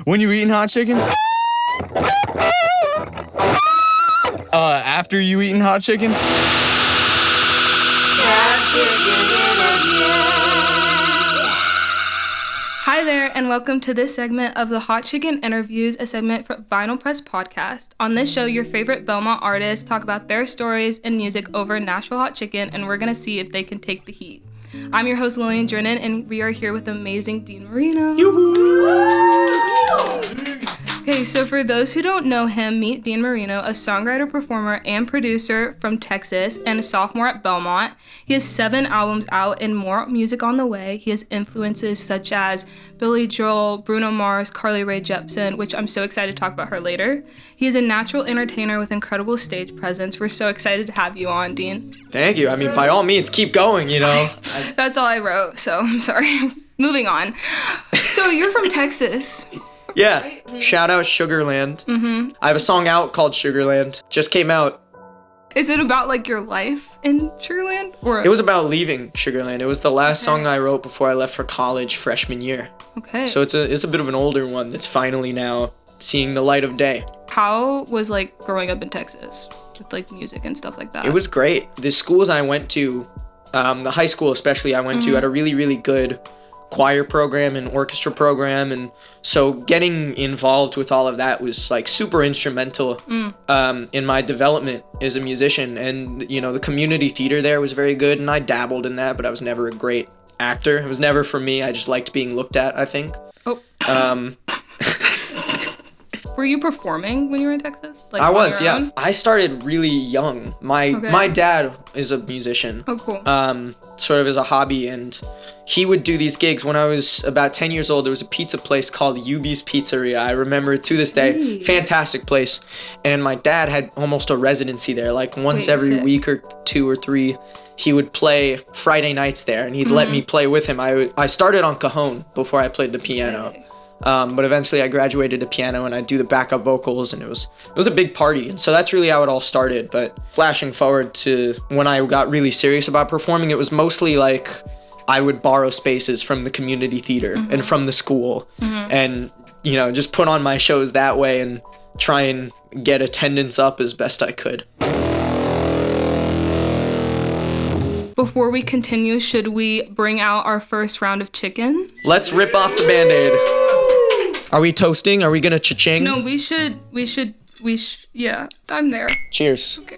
When you eating hot chicken? After you eating hot chicken? Hi there, and welcome to this segment of the Hot Chicken Interviews, a segment from Vinyl Press Podcast. On this show, your favorite Belmont artists talk about their stories and music over Nashville hot chicken, and we're going to see if they can take the heat. I'm your host, Lillian Drennon, and we are here with amazing Dean Marino. Okay, so for those who don't know him, meet Dean Marino, a songwriter, performer, and producer from Texas and a sophomore at Belmont. He has 7 albums out and more music on the way. He has influences such as Billy Joel, Bruno Mars, Carly Rae Jepson, which I'm so excited to talk about her later. He is a natural entertainer with incredible stage presence. We're so excited to have you on, Dean. Thank you. I mean, by all means, keep going, you know. That's all I wrote, so I'm sorry. Moving on. So you're from Texas. Yeah. Right? Shout out Sugarland. Mm-hmm. I have a song out called Sugarland. Just came out. Is it about like your life in Sugarland? Or It was about leaving Sugarland. It was the last song I wrote before I left for college freshman year. Okay. So it's a bit of an older one that's finally now seeing the light of day. How was like growing up in Texas with like music and stuff like that? It was great. The schools I went to, the high school especially I went to, had a really, really good choir program and orchestra program, and so getting involved with all of that was like super instrumental in my development as a musician. And you know, the community theater there was very good, and I dabbled in that, but I was never a great actor. It was never for me. I just liked being looked at, I think. Were you performing when you were in Texas? Like I was, on your yeah. own? I started really young. My dad is a musician. Oh, cool. Sort of as a hobby, and he would do these gigs. When I was about 10 years old, there was a pizza place called Yubi's Pizzeria. I remember to this day. Hey. Fantastic place. And my dad had almost a residency there. Like once every week or 2 or 3, he would play Friday nights there, and he'd let me play with him. I started on cajon before I played the piano. Hey. But eventually I graduated to piano, and I'd do the backup vocals, and it was a big party. And so that's really how it all started. But flashing forward to when I got really serious about performing, it was mostly like I would borrow spaces from the community theater and from the school, and, you know, just put on my shows that way and try and get attendance up as best I could. Before we continue, should we bring out our first round of chicken? Let's rip off the Band-Aid. Are we toasting? Are we gonna cha-ching? No, we should, yeah, I'm there. Cheers. Okay.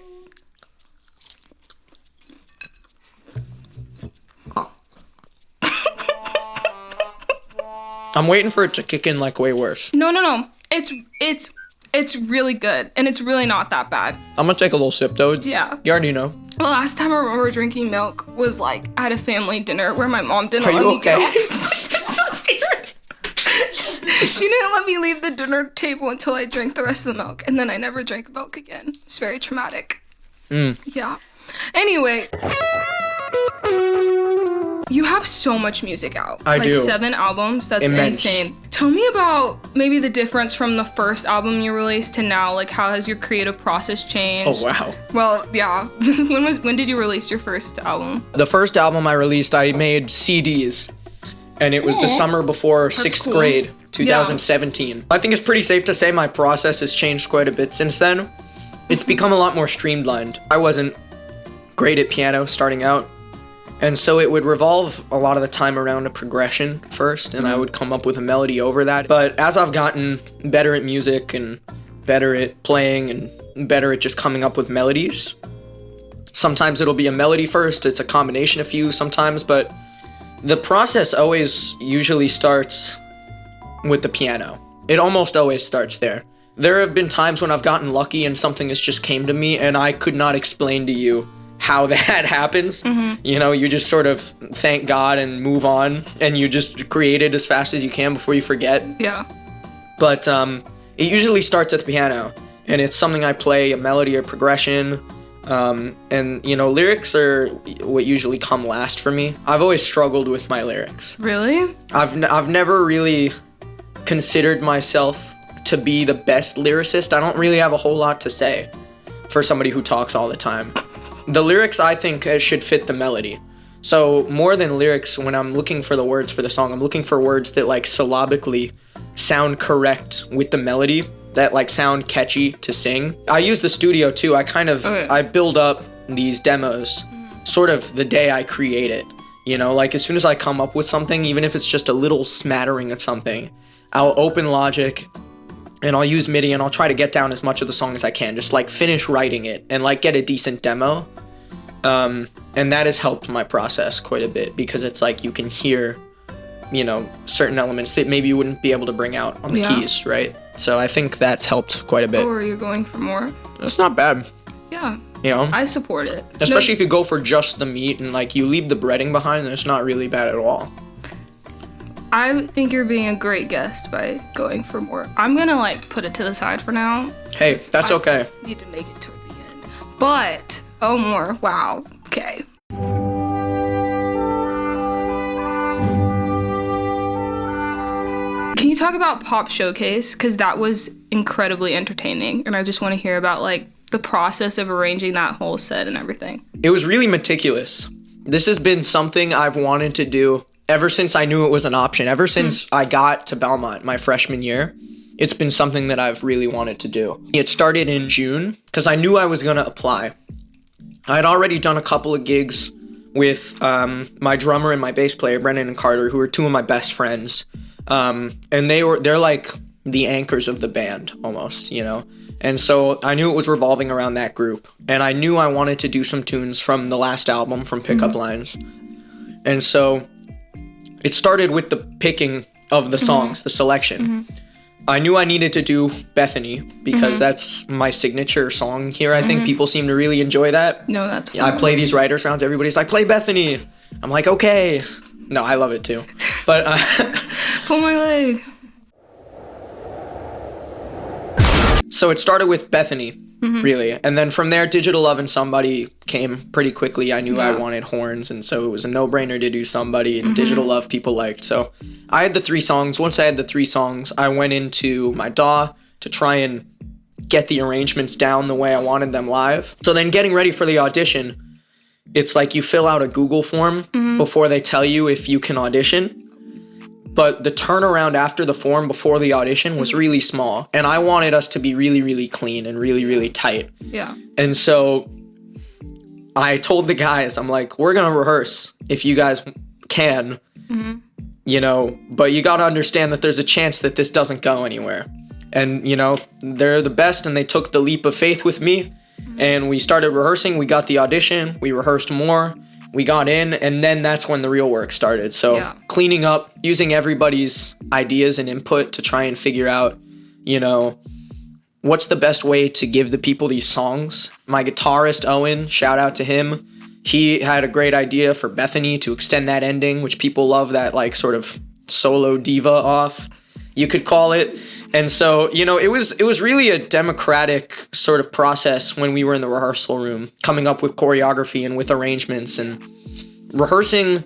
I'm waiting for it to kick in like way worse. No. It's really good, and it's really not that bad. I'm gonna take a little sip though. Yeah. You already know. The last time I remember drinking milk was like at a family dinner where my mom didn't let me okay? go. I'm so scared. She didn't let me leave the dinner table until I drank the rest of the milk, and then I never drank milk again. It's very traumatic. Yeah. Anyway. You have so much music out. I do. 7 albums. That's Immense. insane. Tell me about maybe the difference from the first album you released to now. Like, how has your creative process changed? Oh, wow. Well, yeah. When did you release your first album? The first album I released, I made CDs, and it was the summer before 6th cool. grade, 2017. Yeah. I think it's pretty safe to say my process has changed quite a bit since then. It's become a lot more streamlined. I wasn't great at piano starting out, and so it would revolve a lot of the time around a progression first, and I would come up with a melody over that. But as I've gotten better at music and better at playing and better at just coming up with melodies, sometimes it'll be a melody first, it's a combination of few sometimes, but the process always usually starts with the piano. It almost always starts there. There have been times when I've gotten lucky and something has just came to me and I could not explain to you how that happens. You know, you just sort of thank God and move on, and you just create it as fast as you can before you forget. Yeah. But it usually starts at the piano, and it's something I play, a melody or progression. And, you know, lyrics are what usually come last for me. I've always struggled with my lyrics. Really? I've never really considered myself to be the best lyricist. I don't really have a whole lot to say for somebody who talks all the time. The lyrics, I think, should fit the melody. So more than lyrics, when I'm looking for the words for the song, I'm looking for words that like syllabically sound correct with the melody, that like sound catchy to sing. I use the studio too. I build up these demos sort of the day I create it. You know, like as soon as I come up with something, even if it's just a little smattering of something, I'll open Logic and I'll use MIDI and I'll try to get down as much of the song as I can, just like finish writing it and like get a decent demo. And that has helped my process quite a bit because it's like you can hear, you know, certain elements that maybe you wouldn't be able to bring out on the keys, right? So I think that's helped quite a bit. Or you're going for more. That's not bad. Yeah. You know? I support it. Especially if you go for just the meat and like you leave the breading behind, then it's not really bad at all. I think you're being a great guest by going for more. I'm gonna like put it to the side for now. Hey, that's okay. Need to make it toward the end. But, oh, more. Wow. Okay. Can you talk about Pop Showcase? Because that was incredibly entertaining. And I just want to hear about like the process of arranging that whole set and everything. It was really meticulous. This has been something I've wanted to do ever since I knew it was an option. Ever since I got to Belmont my freshman year, it's been something that I've really wanted to do. It started in June because I knew I was going to apply. I had already done a couple of gigs with my drummer and my bass player, Brendan and Carter, who are two of my best friends. And they're like the anchors of the band almost, you know? And so I knew it was revolving around that group. And I knew I wanted to do some tunes from the last album, from Pickup Lines. And so it started with the picking of the songs, the selection. I knew I needed to do Bethany because that's my signature song here. I think people seem to really enjoy that. No, that's fun. I play these writers rounds. Everybody's like, play Bethany. I'm like, okay. No, I love it too. But pull my leg. So it started with Bethany, really. And then from there, Digital Love and Somebody came pretty quickly. I knew I wanted horns, and so it was a no-brainer to do Somebody, and Digital Love people liked. So I had the 3 songs. Once I had the 3 songs, I went into my DAW to try and get the arrangements down the way I wanted them live. So then getting ready for the audition, it's like you fill out a Google form before they tell you if you can audition. But the turnaround after the form before the audition was really small. And I wanted us to be really, really clean and really, really tight. Yeah. And so I told the guys, I'm like, we're going to rehearse if you guys can, you know, but you got to understand that there's a chance that this doesn't go anywhere. And, you know, they're the best and they took the leap of faith with me. And we started rehearsing. We got the audition. We rehearsed more. We got in, and then that's when the real work started. So cleaning up, using everybody's ideas and input to try and figure out, you know, what's the best way to give the people these songs. My guitarist, Owen, shout out to him. He had a great idea for Bethany to extend that ending, which people love, that like sort of solo diva off, you could call it. And so, you know, it was really a democratic sort of process when we were in the rehearsal room, coming up with choreography and with arrangements and rehearsing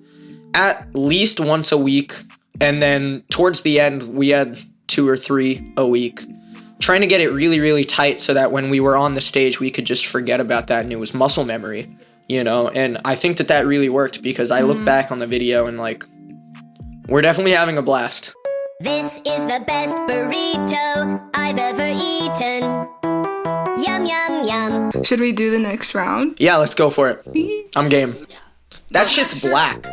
at least once a week. And then towards the end, we had 2 or 3 a week, trying to get it really, really tight so that when we were on the stage, we could just forget about that and it was muscle memory, you know? And I think that really worked because I look back on the video and like, we're definitely having a blast. This is the best burrito I've ever eaten. Yum, yum, yum. Should we do the next round? Yeah, let's go for it. I'm game. That shit's black.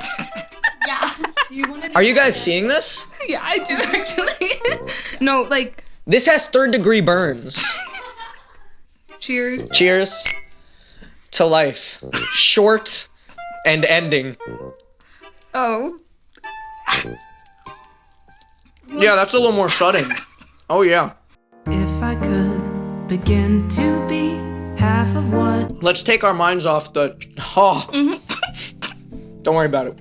Yeah. Do you want to? Are you guys seeing this? Yeah, I do actually. No, like. This has 3rd-degree burns. Cheers. Cheers to life. Short and ending. Oh. Yeah, that's a little more shutting. Oh, yeah. If I could begin to be half of what. Let's take our minds off the. Oh. Don't worry about it.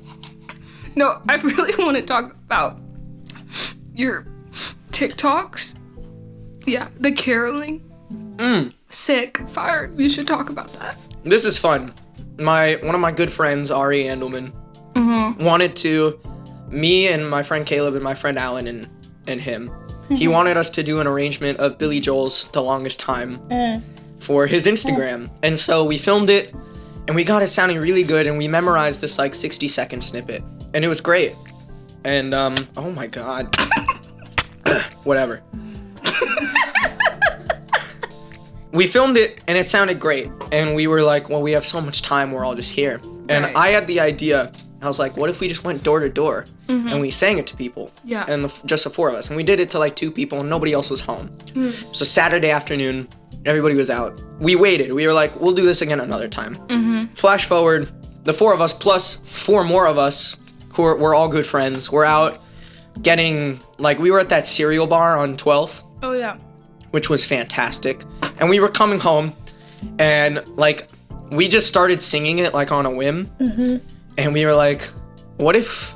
No, I really want to talk about your TikToks. Yeah, the caroling. Sick. Fire. You should talk about that. This is fun. One of my good friends, Ari Andelman, wanted to. Me and my friend Caleb and my friend Alan and him, he wanted us to do an arrangement of Billy Joel's The Longest Time for his Instagram. And so we filmed it And we got it sounding really good, and we memorized this like 60-second snippet, and it was great. And oh my god, whatever. We filmed it, and it sounded great. And we were like, well, we have so much time, we're all just here. And Right. I had the idea. I was like, what if we just went door to door and we sang it to people? Yeah. And just the 4 of us. And we did it to like 2 people, and nobody else was home. So Saturday afternoon, everybody was out. We waited. We were like, we'll do this again another time. Flash forward, the 4 of us plus 4 more of us who we're all good friends. We're out getting, like, we were at that cereal bar on 12th, Oh, yeah. which was fantastic. And we were coming home, and like, we just started singing it like on a whim. And we were like, what if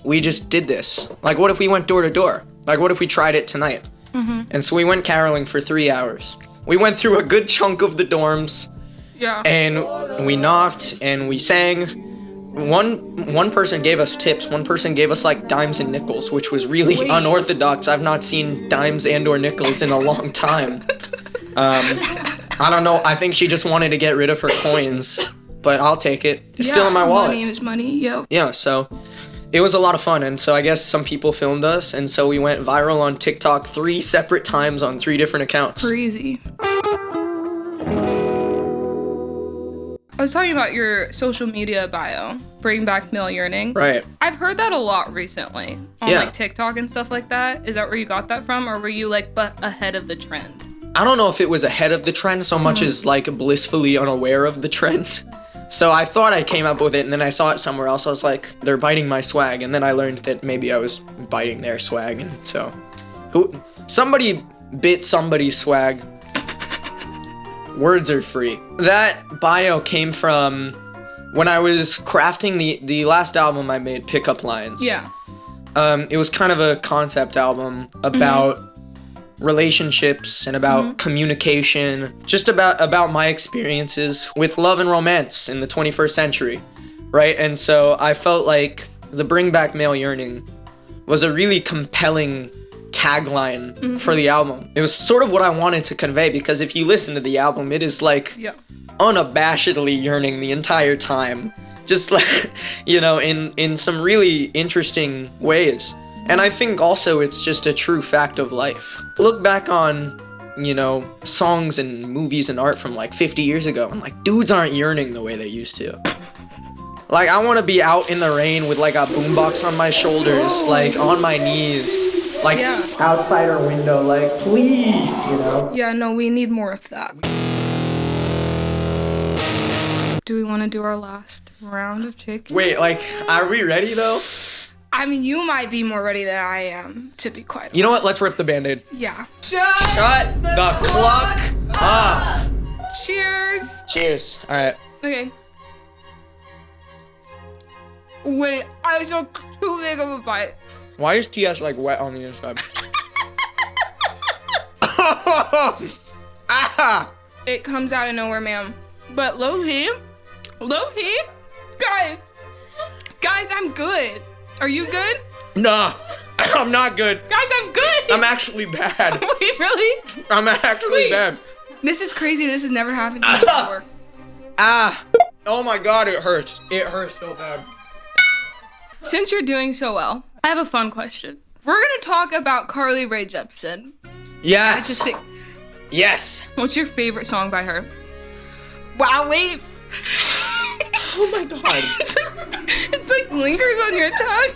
we just did this? Like, what if we went door to door? Like, what if we tried it tonight? And so we went caroling for 3 hours. We went through a good chunk of the dorms, Yeah. and we knocked and we sang. One person gave us tips. One person gave us like dimes and nickels, which was really Wait. unorthodox. I've not seen dimes and or nickels in a long time. I don't know. I think she just wanted to get rid of her coins, but I'll take it. It's still in my wallet. Money is money, yep. Yeah, so it was a lot of fun, and so I guess some people filmed us, and so we went viral on TikTok 3 separate times on 3 different accounts. Crazy. I was talking about your social media bio, Bring Back Male Yearning. Right. I've heard that a lot recently on Yeah. like TikTok and stuff like that. Is that where you got that from, or were you like but ahead of the trend? I don't know if it was ahead of the trend so much as like blissfully unaware of the trend. So I thought I came up with it, and then I saw it somewhere else. I was like, they're biting my swag, and then I learned that maybe I was biting their swag, and so somebody bit somebody's swag. Words are free. That bio came from when I was crafting the last album I made, Pickup Lines. Yeah. It was kind of a concept album about relationships and about communication, just about my experiences with love and romance in the 21st century, right? And so I felt like the Bring Back Male Yearning was a really compelling tagline for the album. It was sort of what I wanted to convey, because if you listen to the album, it is like Yeah. unabashedly yearning the entire time, just like, you know, in some really interesting ways. And I think also it's just a true fact of life. Look back on, you know, songs and movies and art from like 50 years ago, and like dudes aren't yearning the way they used to. Like, I want to be out in the rain with like a boombox on my shoulders, like on my knees, like Yeah. outside our window, like please, you know. Yeah, no, we need more of that. Do we want to do our last round of chicken? Wait, like, are we ready though? I mean, you might be more ready than I am, to be quite You know what? honest. Let's rip the Band-Aid. Yeah. Shut the clock up. Cheers. Cheers. All right. Okay. Wait, I took too big of a bite. Why is TS like wet on the inside? Ah! It comes out of nowhere, ma'am. But low-key, guys, I'm good. Are you good? Nah, I'm not good. Guys, I'm good. I'm actually bad. Wait, really? I'm actually Wait. bad. This is crazy. This has never happened to me before. Ah! Oh my god, it hurts. It hurts so bad. Since you're doing so well, I have a fun question. We're gonna talk about Carly Rae Jepson. Yes. Just think, Yes. what's your favorite song by her? Wow, wait. Oh my god. It's like lingers on your tongue.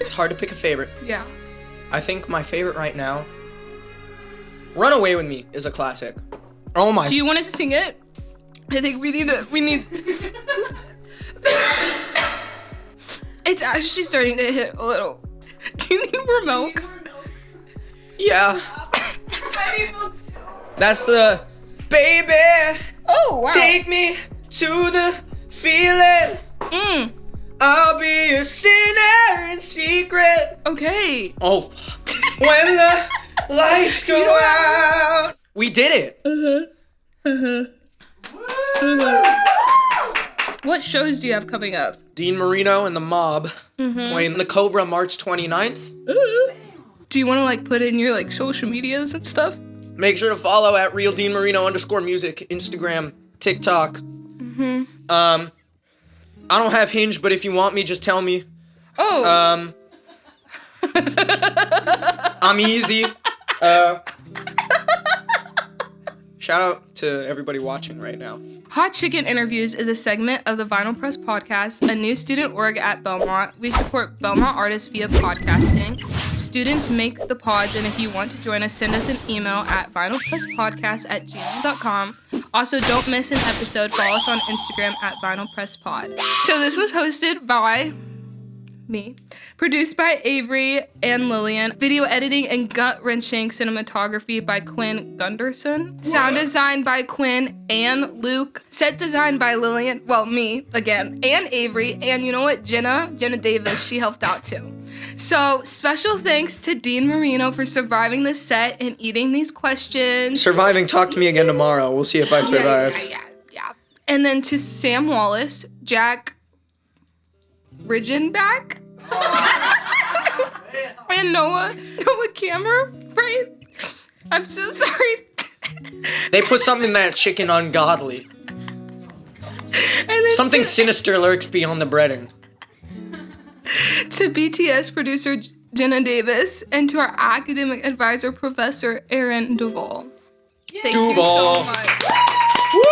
It's hard to pick a favorite. Yeah. I think my favorite right now, Run Away With Me, is a classic. Oh my. Do you want to sing it? I think we need. It's actually starting to hit a little. Do you need more milk? Yeah. That's the baby. Oh, wow. Take me to the feeling. I'll be a sinner in secret. Okay. Oh, when the lights go out. We did it. What shows do you have coming up? Dean Marino and the Mob playing the Cobra March 29th. Do you want to like put in your like social medias and stuff? Make sure to follow at @RealDeanMarino_music, Instagram, TikTok. I don't have Hinge, but if you want me, just tell me. Oh. I'm easy. Shout out to everybody watching right now. Hot Chicken Interviews is a segment of the Vinyl Press Podcast, a new student org at Belmont. We support Belmont artists via podcasting. Students make the pods, and if you want to join us, send us an email at vinylpresspodcast@gmail.com. Also, don't miss an episode. Follow us on Instagram at vinylpresspod. So this was hosted by me. Produced by Avery and Lillian. Video editing and gut-wrenching cinematography by Quinn Gunderson. Sound design by Quinn and Luke. Set design by Lillian, well, me, again, and Avery. And you know what? Jenna Davis, she helped out too. So, special thanks to Dean Marino for surviving the set and eating these questions. Surviving, talk to me again tomorrow. We'll see if I survive. Yeah. And then to Sam Wallace, Jack Ridgenback, and Noah Cameron, right? I'm so sorry. They put something in that chicken ungodly. And then Something sinister lurks beyond the breading. to BTS producer Jenna Davis, and to our academic advisor, Professor Erin Duvall. Thank you so Duvall. much. Woo!